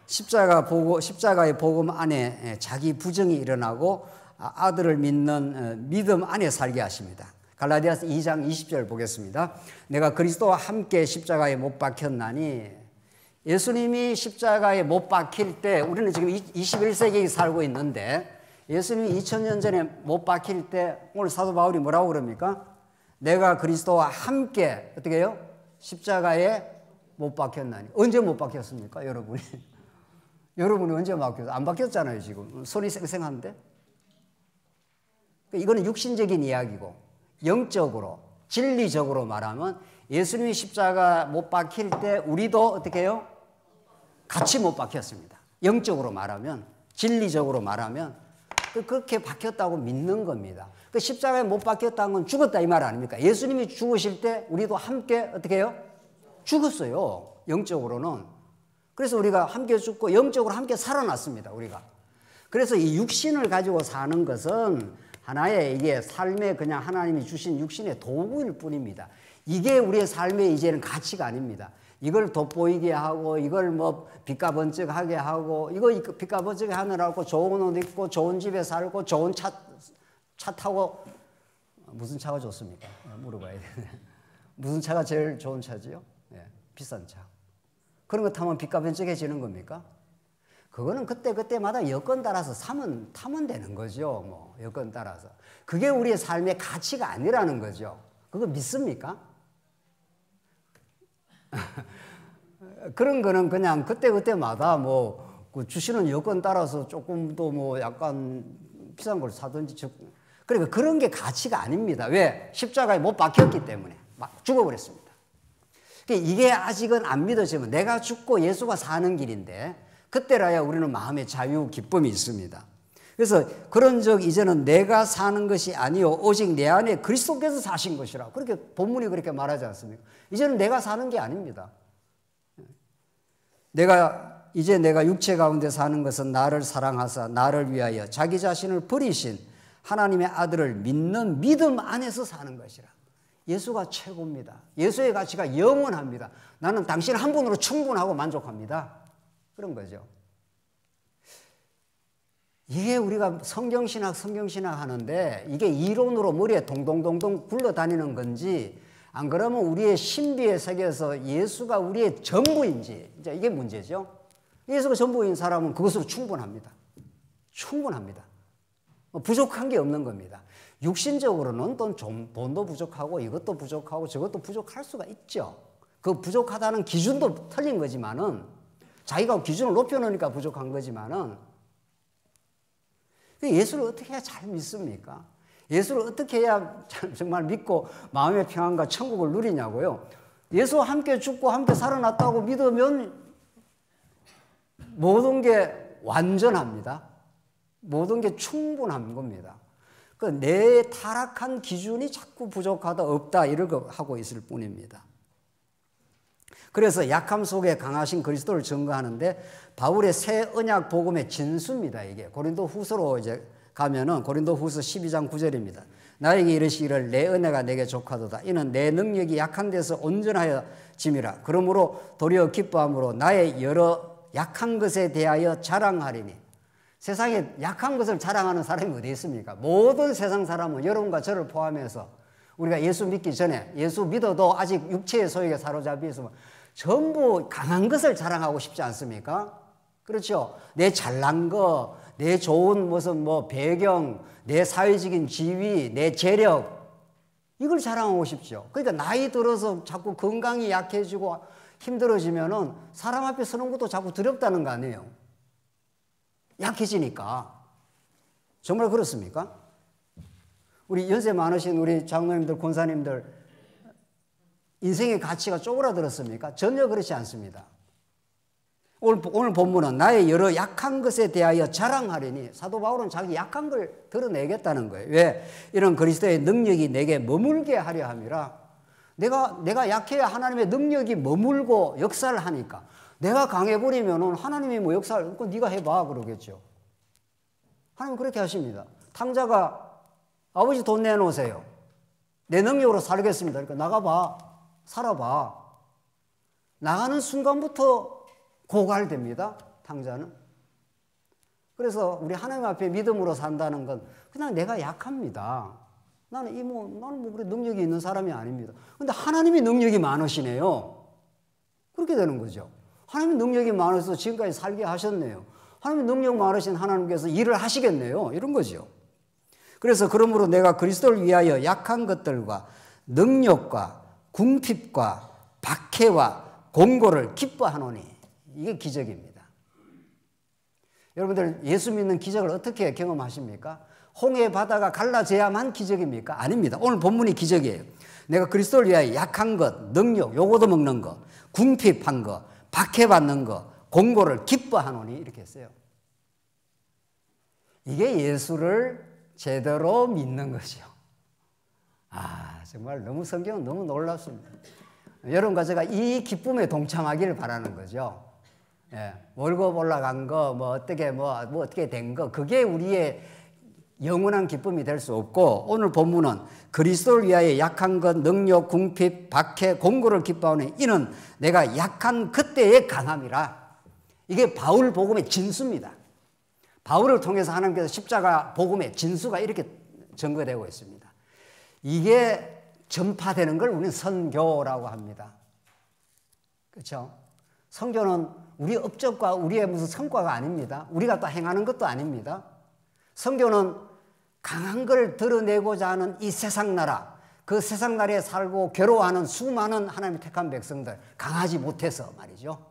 십자가의 복음 안에 자기 부정이 일어나고 아들을 믿는 믿음 안에 살게 하십니다. 갈라디아서 2장 20절 보겠습니다. 내가 그리스도와 함께 십자가에 못 박혔나니, 예수님이 십자가에 못 박힐 때 우리는 지금 21세기에 살고 있는데 예수님이 2000년 전에 못 박힐 때 오늘 사도 바울이 뭐라고 그럽니까? 내가 그리스도와 함께 어떻게 해요? 십자가에 못 박혔나니. 언제 못 박혔습니까, 여러분이? 여러분이 언제 박혔어요? 안 박혔잖아요, 지금. 손이 쌩쌩한데? 이거는 육신적인 이야기고, 영적으로, 진리적으로 말하면 예수님이 십자가 못 박힐 때 우리도 어떻게 해요? 같이 못 박혔습니다. 영적으로 말하면, 진리적으로 말하면 그렇게 박혔다고 믿는 겁니다. 그 십자가에 못 박혔다는 건 죽었다 이 말 아닙니까? 예수님이 죽으실 때 우리도 함께 어떻게 해요? 죽었어요. 영적으로는. 그래서 우리가 함께 죽고 영적으로 함께 살아났습니다. 우리가. 그래서 이 육신을 가지고 사는 것은 하나의 이게 삶에 그냥 하나님이 주신 육신의 도구일 뿐입니다. 이게 우리의 삶의 이제는 가치가 아닙니다. 이걸 돋보이게 하고 이걸 뭐 빛과 번쩍하게 하고 이거 빛과 번쩍하게 하느라고 좋은 옷 입고 좋은 집에 살고 좋은 차 타고, 무슨 차가 좋습니까? 물어봐야 되네. 무슨 차가 제일 좋은 차지요? 비싼 차. 그런 거 타면 빛과 번쩍해지는 겁니까? 그거는 그때마다 여건 따라서 타면 되는 거죠. 뭐 여건 따라서. 그게 우리의 삶의 가치가 아니라는 거죠. 그거 믿습니까? 그런 거는 그냥 그때마다 뭐 주시는 여건 따라서 조금 더 뭐 약간 비싼 걸 사든지. 그러니까 그런 게 가치가 아닙니다. 왜? 십자가에 못 박혔기 때문에. 막 죽어버렸습니다. 이게 아직은 안 믿어지면 내가 죽고 예수가 사는 길인데 그때라야 우리는 마음의 자유, 기쁨이 있습니다. 그래서 그런즉 이제는 내가 사는 것이 아니요 오직 내 안에 그리스도께서 사신 것이라. 그렇게 본문이 그렇게 말하지 않습니까? 이제는 내가 사는 게 아닙니다. 이제 내가 육체 가운데 사는 것은 나를 사랑하사 나를 위하여 자기 자신을 버리신 하나님의 아들을 믿는 믿음 안에서 사는 것이라. 예수가 최고입니다. 예수의 가치가 영원합니다. 나는 당신 한 분으로 충분하고 만족합니다. 그런 거죠. 이게 우리가 성경신학 하는데 이게 이론으로 머리에 동동동동 굴러다니는 건지 안 그러면 우리의 신비의 세계에서 예수가 우리의 전부인지 이제 이게 문제죠. 예수가 전부인 사람은 그것으로 충분합니다. 충분합니다. 부족한 게 없는 겁니다. 육신적으로는 돈도 부족하고 이것도 부족하고 저것도 부족할 수가 있죠. 그 부족하다는 기준도 틀린 거지만은 자기가 기준을 높여놓으니까 부족한 거지만은 예수를 어떻게 해야 잘 믿습니까? 예수를 어떻게 해야 정말 믿고 마음의 평안과 천국을 누리냐고요. 예수와 함께 죽고 함께 살아났다고 믿으면 모든 게 완전합니다. 모든 게 충분한 겁니다. 내 타락한 기준이 자꾸 부족하다 없다 이렇게 하고 있을 뿐입니다. 그래서 약함 속에 강하신 그리스도를 증거하는데 바울의 새 언약 복음의 진수입니다. 이게 고린도 후서로 이제 가면은 고린도 후서 12장 9절입니다. 나에게 이르시기를 내 은혜가 내게 족하도다. 이는 내 능력이 약한 데서 온전하여 짐이라. 그러므로 도리어 기뻐함으로 나의 여러 약한 것에 대하여 자랑하리니. 세상에 약한 것을 자랑하는 사람이 어디 있습니까? 모든 세상 사람은 여러분과 저를 포함해서 우리가 예수 믿기 전에 예수 믿어도 아직 육체의 소욕에 사로잡혀 있으면 전부 강한 것을 자랑하고 싶지 않습니까? 그렇죠? 내 잘난 거, 내 좋은 무슨 배경, 내 사회적인 지위, 내 재력 이걸 자랑하고 싶죠. 그러니까 나이 들어서 자꾸 건강이 약해지고 힘들어지면은 사람 앞에 서는 것도 자꾸 두렵다는 거 아니에요? 약해지니까. 정말 그렇습니까? 우리 연세 많으신 우리 장로님들, 권사님들 인생의 가치가 쪼그라들었습니까? 전혀 그렇지 않습니다. 오늘 본문은 나의 여러 약한 것에 대하여 자랑하리니 사도 바울은 자기 약한 걸 드러내겠다는 거예요. 왜? 이런 그리스도의 능력이 내게 머물게 하려 함이라. 내가 약해야 하나님의 능력이 머물고 역사를 하니까. 내가 강해버리면 하나님이 역사를 네가 해봐 그러겠죠. 하나님은 그렇게 하십니다. 탕자가 아버지 돈 내놓으세요. 내 능력으로 살겠습니다. 그러니까 나가봐. 살아봐. 나가는 순간부터 고갈됩니다. 탕자는. 그래서 우리 하나님 앞에 믿음으로 산다는 건 그냥 내가 약합니다. 나는 그래 능력이 있는 사람이 아닙니다. 근데 하나님이 능력이 많으시네요. 그렇게 되는 거죠. 하나님 능력이 많아서 지금까지 살게 하셨네요. 하나님 능력 많으신 하나님께서 일을 하시겠네요. 이런 거죠. 그래서 그러므로 내가 그리스도를 위하여 약한 것들과 능력과 궁핍과 박해와 공고를 기뻐하노니 이게 기적입니다. 여러분들 예수 믿는 기적을 어떻게 경험하십니까? 홍해 바다가 갈라져야만 기적입니까? 아닙니다. 오늘 본문이 기적이에요. 내가 그리스도를 위하여 약한 것, 능력, 요거도 먹는 것, 궁핍한 것, 박해받는 것, 공고를 기뻐하노니 이렇게 했어요. 이게 예수를 제대로 믿는 것이요. 정말 너무 성경은 너무 놀랍습니다. 여러분과 제가 이 기쁨에 동참하기를 바라는 거죠. 예, 월급 올라간 거, 어떻게 된 거, 그게 우리의 영원한 기쁨이 될 수 없고, 오늘 본문은 그리스도를 위하여 약한 것, 능력, 궁핍, 박해, 공고를 기뻐하니 이는 내가 약한 그때의 강함이라. 이게 바울 복음의 진수입니다. 바울을 통해서 하나님께서 십자가 복음의 진수가 이렇게 증거되고 있습니다. 이게 전파되는 걸 우리는 선교라고 합니다. 그렇죠? 선교는 우리 업적과 우리의 무슨 성과가 아닙니다. 우리가 또 행하는 것도 아닙니다. 선교는 강한 걸 드러내고자 하는 이 세상 나라, 그 세상 나라에 살고 괴로워하는 수많은 하나님의 택한 백성들, 강하지 못해서 말이죠.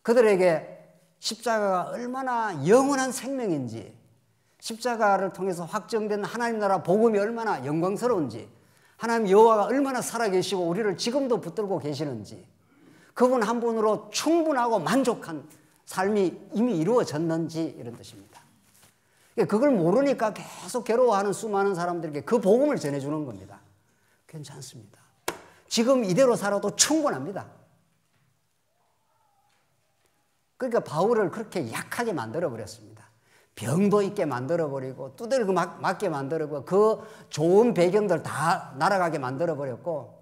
그들에게 십자가가 얼마나 영원한 생명인지, 십자가를 통해서 확정된 하나님 나라 복음이 얼마나 영광스러운지, 하나님 여호와가 얼마나 살아계시고 우리를 지금도 붙들고 계시는지, 그분 한 분으로 충분하고 만족한 삶이 이미 이루어졌는지 이런 뜻입니다. 그걸 모르니까 계속 괴로워하는 수많은 사람들에게 그 복음을 전해주는 겁니다. 괜찮습니다. 지금 이대로 살아도 충분합니다. 그러니까 바울을 그렇게 약하게 만들어버렸습니다. 병도 있게 만들어버리고 두들겨 맞게 만들어버리고 그 좋은 배경들 다 날아가게 만들어버렸고,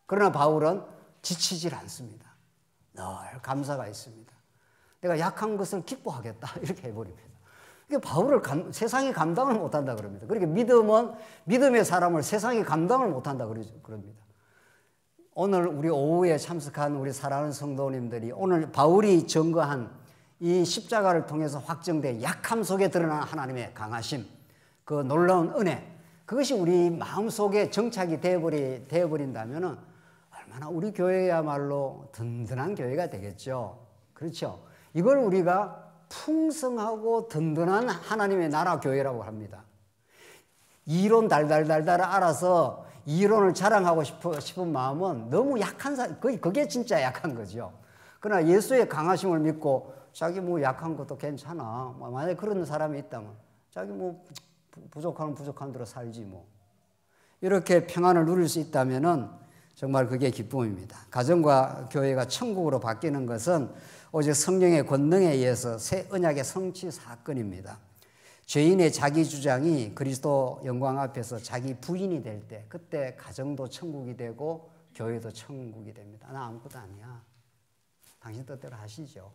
그러나 바울은 지치질 않습니다. 늘 감사가 있습니다. 내가 약한 것을 기뻐하겠다 이렇게 해버립니다. 바울을 세상이 감당을 못한다 그럽니다. 그러니까 믿음은 믿음의 사람을 세상이 감당을 못한다 그럽니다. 오늘 우리 오후에 참석한 우리 사랑하는 성도님들이 오늘 바울이 증거한 이 십자가를 통해서 확정된 약함 속에 드러난 하나님의 강하심, 그 놀라운 은혜, 그것이 우리 마음속에 정착이 되어버린다면 얼마나 우리 교회야말로 든든한 교회가 되겠죠. 그렇죠. 이걸 우리가 풍성하고 든든한 하나님의 나라 교회라고 합니다. 이론 달달달달 알아서 이론을 자랑하고 싶은 마음은 너무 약한 그게 진짜 약한 거죠. 그러나 예수의 강하심을 믿고 자기 뭐 약한 것도 괜찮아, 만약에 그런 사람이 있다면 자기 뭐 부족하면 부족한 대로 살지 뭐, 이렇게 평안을 누릴 수 있다면은 정말 그게 기쁨입니다. 가정과 교회가 천국으로 바뀌는 것은 오직 성령의 권능에 의해서 새 언약의 성취 사건입니다. 죄인의 자기 주장이 그리스도 영광 앞에서 자기 부인이 될 때, 그때 가정도 천국이 되고 교회도 천국이 됩니다. 나 아무것도 아니야. 당신 뜻대로 하시죠.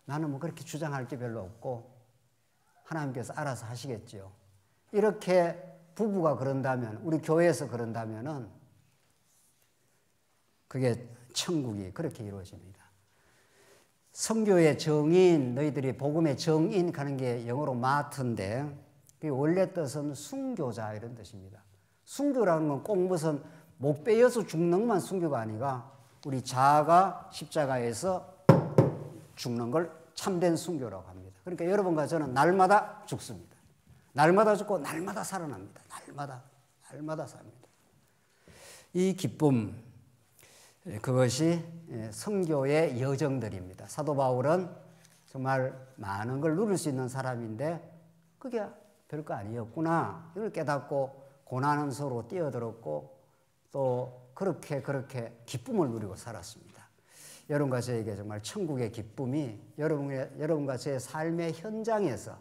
나는 뭐 그렇게 주장할 게 별로 없고 하나님께서 알아서 하시겠죠. 이렇게 부부가 그런다면, 우리 교회에서 그런다면은 그게 천국이 그렇게 이루어집니다. 선교의 정인, 너희들이 복음의 정인 가는 게 영어로 마트인데, 그 원래 뜻은 순교자 이런 뜻입니다. 순교라는 건 꼭 무슨 목 베어서 죽는 것만 순교가 아니라 우리 자아가 십자가에서 죽는 걸 참된 순교라고 합니다. 그러니까 여러분과 저는 날마다 죽습니다. 날마다 죽고 날마다 살아납니다. 날마다 삽니다. 이 기쁨, 그것이 선교의 여정들입니다. 사도 바울은 정말 많은 걸 누릴 수 있는 사람인데 그게 별거 아니었구나, 이걸 깨닫고 고난은서로 뛰어들었고 또 그렇게 기쁨을 누리고 살았습니다. 여러분과 저에게 정말 천국의 기쁨이 여러분과 저의 삶의 현장에서,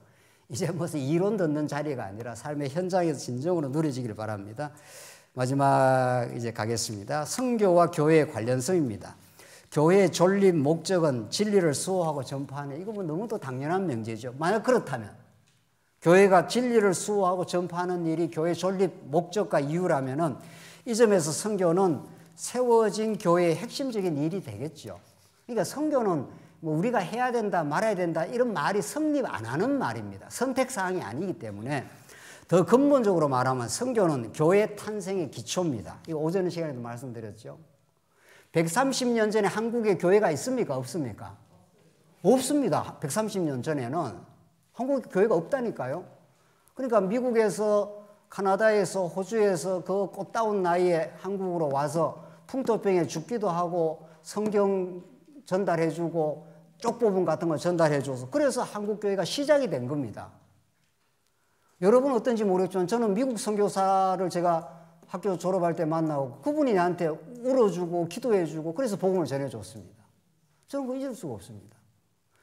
이제 무슨 이론 듣는 자리가 아니라 삶의 현장에서 진정으로 누려지기를 바랍니다. 마지막 이제 가겠습니다. 선교와 교회의 관련성입니다. 교회의 존립 목적은 진리를 수호하고 전파하는, 이거 뭐 너무도 당연한 명제죠. 만약 그렇다면 교회가 진리를 수호하고 전파하는 일이 교회 존립 목적과 이유라면은 이 점에서 선교는 세워진 교회의 핵심적인 일이 되겠죠. 그러니까 선교는 뭐 우리가 해야 된다, 말아야 된다 이런 말이 성립 안 하는 말입니다. 선택사항이 아니기 때문에 더 근본적으로 말하면 선교는 교회 탄생의 기초입니다. 이거 오전 시간에도 말씀드렸죠. 130년 전에 한국에 교회가 있습니까? 없습니까? 없습니다. 130년 전에는 한국에 교회가 없다니까요. 그러니까 미국에서, 카나다에서, 호주에서 그 꽃다운 나이에 한국으로 와서 풍토병에 죽기도 하고 성경 전달해주고 쪽보분 같은 거 전달해줘서 그래서 한국 교회가 시작이 된 겁니다. 여러분 어떤지 모르겠지만 저는 미국 선교사를 제가 학교 졸업할 때 만나고 그분이 나한테 울어주고 기도해주고 그래서 복음을 전해줬습니다. 저는 그거 잊을 수가 없습니다.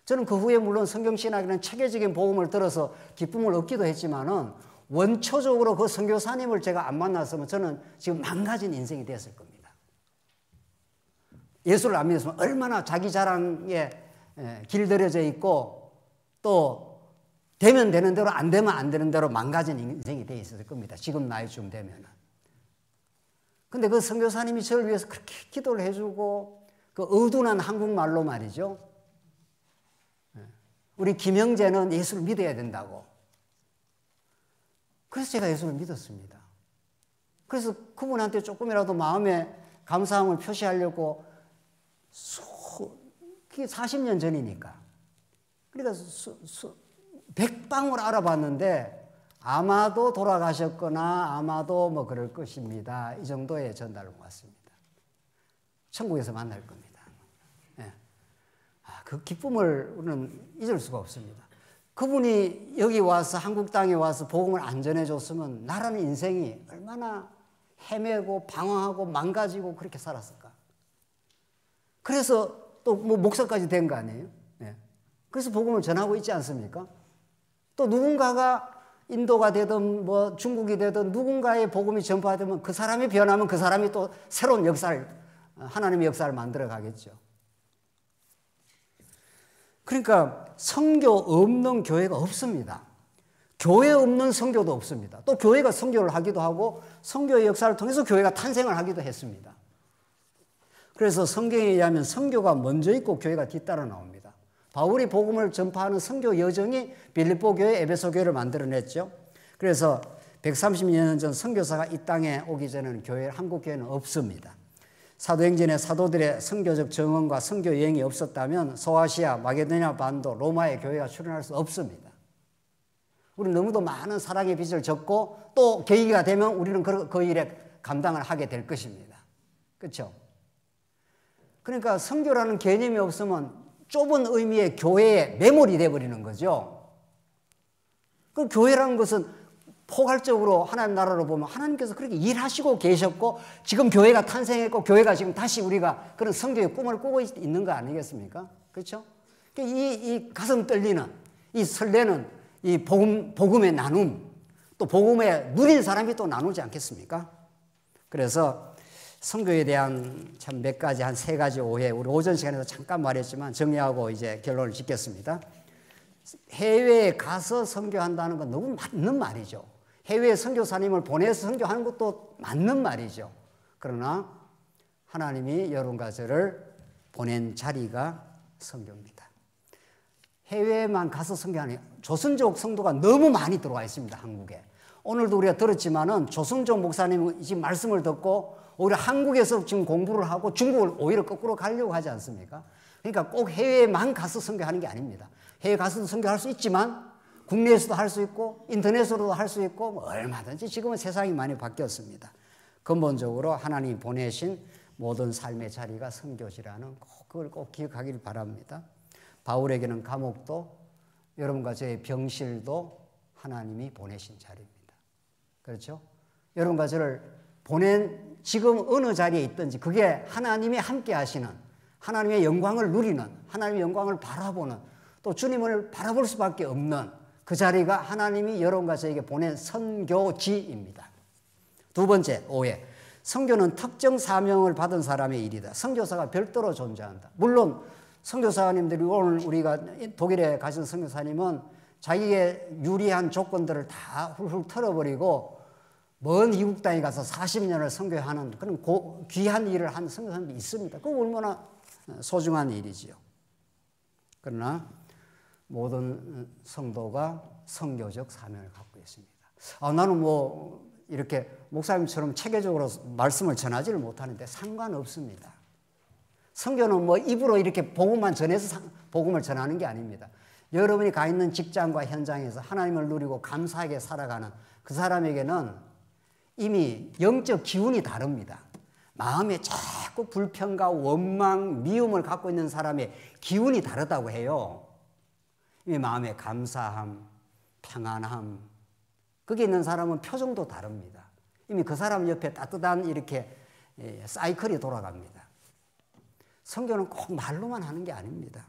저는 그 후에 물론 성경신학이라는 체계적인 복음을 들어서 기쁨을 얻기도 했지만은 원초적으로 그 선교사님을 제가 안 만났으면 저는 지금 망가진 인생이 됐을 겁니다. 예수를 안 믿었으면 얼마나 자기 자랑에 길들여져 있고 또 되면 되는 대로 안 되면 안 되는 대로 망가진 인생이 돼 있었을 겁니다. 지금 나이쯤 되면은. 근데 그 선교사님이 저를 위해서 그렇게 기도를 해주고 그 어둔한 한국말로 말이죠. 우리 김형제는 예수를 믿어야 된다고. 그래서 제가 예수를 믿었습니다. 그래서 그분한테 조금이라도 마음에 감사함을 표시하려고 그게 40년 전이니까. 그러니까 100방울 알아봤는데 아마도 돌아가셨거나 아마도 뭐 그럴 것입니다. 이 정도의 전달을 왔습니다. 천국에서 만날 겁니다. 네. 그 기쁨을 우리는 잊을 수가 없습니다. 그분이 여기 와서 한국 땅에 와서 복음을 안 전해줬으면 나라는 인생이 얼마나 헤매고 방황하고 망가지고 그렇게 살았을까. 그래서 또 뭐 목사까지 된 거 아니에요? 네. 그래서 복음을 전하고 있지 않습니까? 또 누군가가 인도가 되든 뭐 중국이 되든 누군가의 복음이 전파되면 그 사람이 변하면 그 사람이 또 새로운 역사를, 하나님의 역사를 만들어 가겠죠. 그러니까 선교 없는 교회가 없습니다. 교회 없는 선교도 없습니다. 또 교회가 선교를 하기도 하고 선교의 역사를 통해서 교회가 탄생을 하기도 했습니다. 그래서 성경에 의하면 선교가 먼저 있고 교회가 뒤따라 나옵니다. 바울이 복음을 전파하는 선교 여정이 빌립보 교회, 에베소 교회를 만들어냈죠. 그래서 130년 전 선교사가 이 땅에 오기 전에는 한국 교회는 없습니다. 사도행전에 사도들의 선교적 정언과 선교 여행이 없었다면 소아시아, 마게도냐 반도, 로마의 교회가 출현할 수 없습니다. 우리는 너무도 많은 사랑의 빚을 졌고 또 계기가 되면 우리는 그 일에 감당을 하게 될 것입니다. 그렇죠? 그러니까 선교라는 개념이 없으면 좁은 의미의 교회에 매몰이 되어버리는 거죠. 그 교회라는 것은 포괄적으로 하나님 나라로 보면 하나님께서 그렇게 일하시고 계셨고 지금 교회가 탄생했고 교회가 지금 다시 우리가 그런 선교의 꿈을 꾸고 있는 거 아니겠습니까? 그렇죠? 이 가슴 떨리는, 이 설레는 이 복음의 나눔, 또 복음에 누린 사람이 또 나누지 않겠습니까? 그래서 선교에 대한 참 몇 가지, 한 3가지 오해, 우리 오전 시간에도 잠깐 말했지만 정리하고 이제 결론을 짓겠습니다. 해외에 가서 선교한다는 건 너무 맞는 말이죠. 해외에 선교사님을 보내서 선교하는 것도 맞는 말이죠. 그러나 하나님이 여러분과 저를 보낸 자리가 선교입니다. 해외에만 가서 선교하는, 조선족 성도가 너무 많이 들어와 있습니다, 한국에. 오늘도 우리가 들었지만은 조선족 목사님 지금 말씀을 듣고 오히려 한국에서 지금 공부를 하고 중국을 오히려 거꾸로 가려고 하지 않습니까? 그러니까 꼭 해외에만 가서 선교하는 게 아닙니다. 해외 가서도 선교할 수 있지만 국내에서도 할 수 있고 인터넷으로도 할 수 있고 뭐 얼마든지 지금은 세상이 많이 바뀌었습니다. 근본적으로 하나님이 보내신 모든 삶의 자리가 선교지라는 그걸 꼭 기억하길 바랍니다. 바울에게는 감옥도 여러분과 저의 병실도 하나님이 보내신 자리입니다. 그렇죠? 여러분과 저를 보낸 지금 어느 자리에 있든지 그게 하나님이 함께 하시는, 하나님의 영광을 누리는, 하나님의 영광을 바라보는, 또 주님을 바라볼 수밖에 없는 그 자리가 하나님이 여러분과 저에게 보낸 선교지입니다. 2번째 오해, 선교는 특정 사명을 받은 사람의 일이다. 선교사가 별도로 존재한다. 물론 선교사님들이 오늘 우리가 독일에 가신 선교사님은 자기의 유리한 조건들을 다 훌훌 털어버리고 먼 이국 땅에 가서 40년을 선교하는 그런 귀한 일을 한 선교사님도 있습니다. 그거 얼마나 소중한 일이지요. 그러나 모든 성도가 선교적 사명을 갖고 있습니다. 나는 뭐 이렇게 목사님처럼 체계적으로 말씀을 전하지를 못하는데 상관없습니다. 선교는 뭐 입으로 이렇게 복음만 전해서 복음을 전하는 게 아닙니다. 여러분이 가 있는 직장과 현장에서 하나님을 누리고 감사하게 살아가는 그 사람에게는 이미 영적 기운이 다릅니다. 마음에 자꾸 불평과 원망, 미움을 갖고 있는 사람의 기운이 다르다고 해요. 이미 마음에 감사함, 평안함, 거기 있는 사람은 표정도 다릅니다. 이미 그 사람 옆에 따뜻한 이렇게 사이클이 돌아갑니다. 선교는 꼭 말로만 하는 게 아닙니다.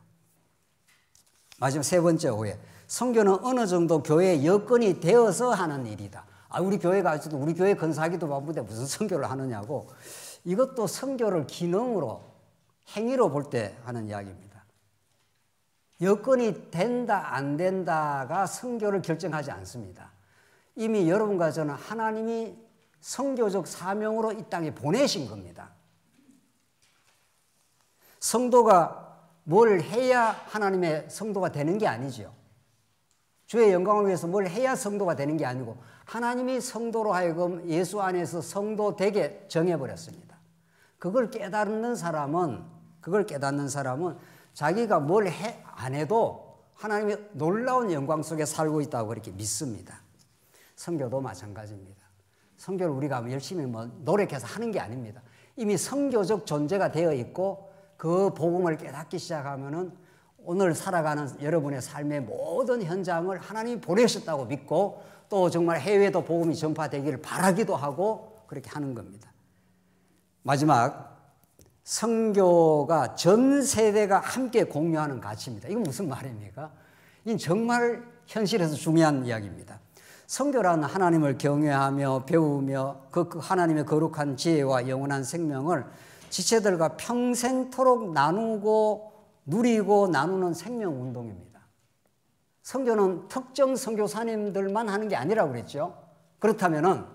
마지막 3번째 오해, 선교는 어느 정도 교회의 여건이 되어서 하는 일이다. 우리 교회가 아직도 우리 교회 건사하기도 바쁜데 무슨 선교를 하느냐고. 이것도 선교를 기능으로, 행위로 볼 때 하는 이야기입니다. 여건이 된다 안 된다가 선교를 결정하지 않습니다. 이미 여러분과 저는 하나님이 선교적 사명으로 이 땅에 보내신 겁니다. 성도가 뭘 해야 하나님의 성도가 되는 게 아니죠. 주의 영광을 위해서 뭘 해야 성도가 되는 게 아니고 하나님이 성도로 하여금 예수 안에서 성도 되게 정해버렸습니다. 그걸 깨닫는 사람은 자기가 뭘 안 해도 하나님의 놀라운 영광 속에 살고 있다고 그렇게 믿습니다. 선교도 마찬가지입니다. 선교를 우리가 열심히 노력해서 하는 게 아닙니다. 이미 선교적 존재가 되어 있고 그 복음을 깨닫기 시작하면은 오늘 살아가는 여러분의 삶의 모든 현장을 하나님이 보내셨다고 믿고 또 정말 해외에도 복음이 전파되기를 바라기도 하고 그렇게 하는 겁니다. 마지막 선교가 전 세대가 함께 공유하는 가치입니다. 이건 무슨 말입니까? 이건 정말 현실에서 중요한 이야기입니다. 선교라는 하나님을 경외하며 배우며 그 하나님의 거룩한 지혜와 영원한 생명을 지체들과 평생토록 나누고 누리고 나누는 생명운동입니다. 선교는 특정 선교사님들만 하는 게 아니라고 그랬죠. 그렇다면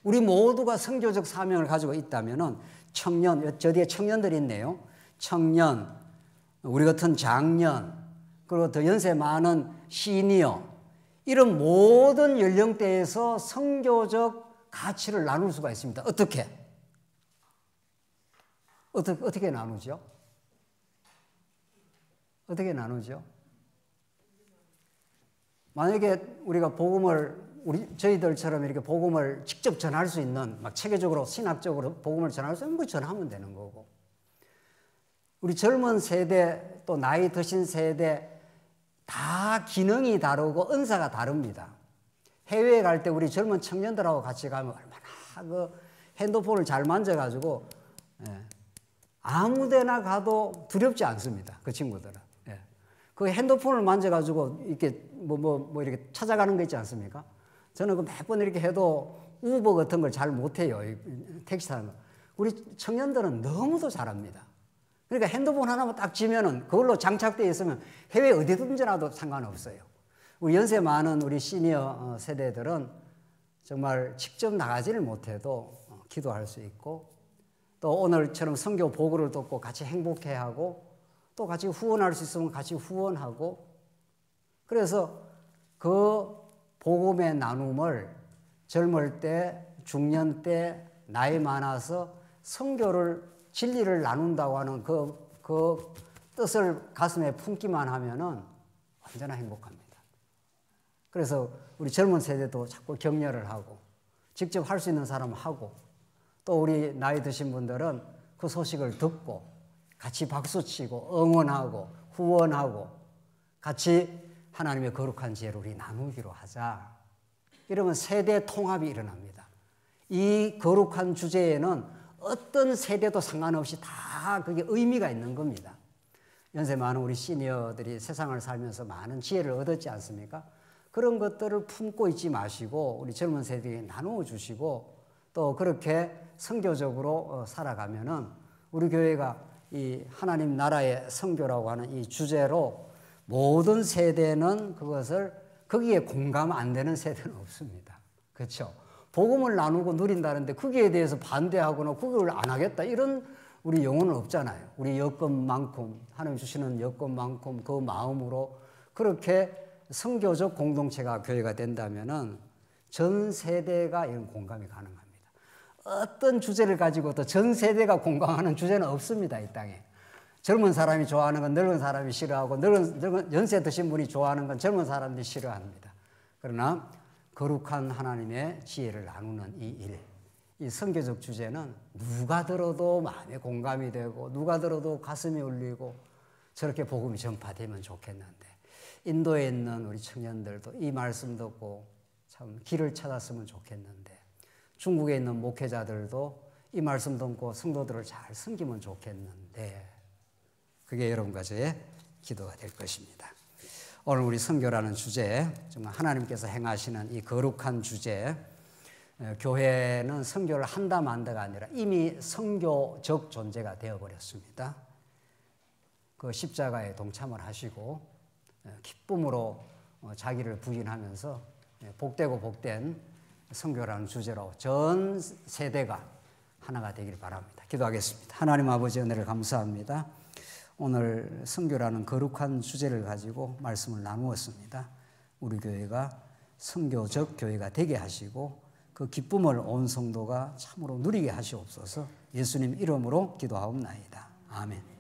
우리 모두가 선교적 사명을 가지고 있다면 청년, 저 뒤에 청년들이 있네요. 청년, 우리 같은 장년, 그리고 더 연세 많은 시니어, 이런 모든 연령대에서 선교적 가치를 나눌 수가 있습니다. 어떻게 나누죠? 어떻게 나누죠? 만약에 우리가 저희들처럼 이렇게 복음을 직접 전할 수 있는, 막 체계적으로, 신학적으로 복음을 전할 수 있는 거 전하면 되는 거고. 우리 젊은 세대, 또 나이 드신 세대, 다 기능이 다르고 은사가 다릅니다. 해외에 갈 때 우리 젊은 청년들하고 같이 가면 얼마나 그 핸드폰을 잘 만져가지고, 아무 데나 가도 두렵지 않습니다. 그 친구들은. 그 핸드폰을 만져가지고 이렇게 이렇게 찾아가는 거 있지 않습니까? 저는 그 몇 번 이렇게 해도 우버 같은 걸 잘 못해요. 택시 타는 거. 우리 청년들은 너무도 잘합니다. 그러니까 핸드폰 하나만 딱 쥐면은 그걸로 장착되어 있으면 해외 어디든지 나도 상관없어요. 우리 연세 많은 우리 시니어 세대들은 정말 직접 나가지를 못해도 기도할 수 있고, 또 오늘처럼 선교 보고를 듣고 같이 행복해하고, 또 같이 후원할 수 있으면 같이 후원하고, 그래서 그 복음의 나눔을 젊을 때, 중년 때, 나이 많아서 선교를, 진리를 나눈다고 하는 그 뜻을 가슴에 품기만 하면은 언제나 행복합니다. 그래서 우리 젊은 세대도 자꾸 격려를 하고, 직접 할 수 있는 사람은 하고, 또 우리 나이 드신 분들은 그 소식을 듣고 같이 박수치고 응원하고 후원하고 같이 하나님의 거룩한 지혜를 우리 나누기로 하자. 이러면 세대 통합이 일어납니다. 이 거룩한 주제에는 어떤 세대도 상관없이 다 그게 의미가 있는 겁니다. 연세 많은 우리 시니어들이 세상을 살면서 많은 지혜를 얻었지 않습니까? 그런 것들을 품고 있지 마시고 우리 젊은 세대에 나누어 주시고, 또 그렇게 선교적으로 살아가면은 우리 교회가 이 하나님 나라의 선교라고 하는 이 주제로 모든 세대는 그것을, 거기에 공감 안 되는 세대는 없습니다. 그렇죠? 복음을 나누고 누린다는데 거기에 대해서 반대하거나 그걸 안 하겠다, 이런 우리 영혼은 없잖아요. 우리 여건만큼, 하나님 주시는 여건만큼 그 마음으로 그렇게 선교적 공동체가 교회가 된다면은 전 세대가 이런 공감이 가능합니다. 어떤 주제를 가지고도 전 세대가 공감하는 주제는 없습니다, 이 땅에. 젊은 사람이 좋아하는 건 늙은 사람이 싫어하고, 늙은 연세 드신 분이 좋아하는 건 젊은 사람들이 싫어합니다. 그러나 거룩한 하나님의 지혜를 나누는 이 일, 이 선교적 주제는 누가 들어도 마음에 공감이 되고 누가 들어도 가슴이 울리고 저렇게 복음이 전파되면 좋겠는데, 인도에 있는 우리 청년들도 이 말씀 듣고 참 길을 찾았으면 좋겠는데, 중국에 있는 목회자들도 이 말씀 듣고 성도들을 잘 섬기면 좋겠는데, 그게 여러분과 저의 기도가 될 것입니다. 오늘 우리 선교라는 주제, 정말 하나님께서 행하시는 이 거룩한 주제, 교회는 선교를 한다 만다가 아니라 이미 선교적 존재가 되어버렸습니다. 그 십자가에 동참을 하시고 기쁨으로 자기를 부인하면서 복되고 복된 선교라는 주제로 전 세대가 하나가 되기를 바랍니다. 기도하겠습니다. 하나님 아버지, 은혜를 감사합니다. 오늘 선교라는 거룩한 주제를 가지고 말씀을 나누었습니다. 우리 교회가 선교적 교회가 되게 하시고 그 기쁨을 온 성도가 참으로 누리게 하시옵소서. 예수님 이름으로 기도하옵나이다. 아멘.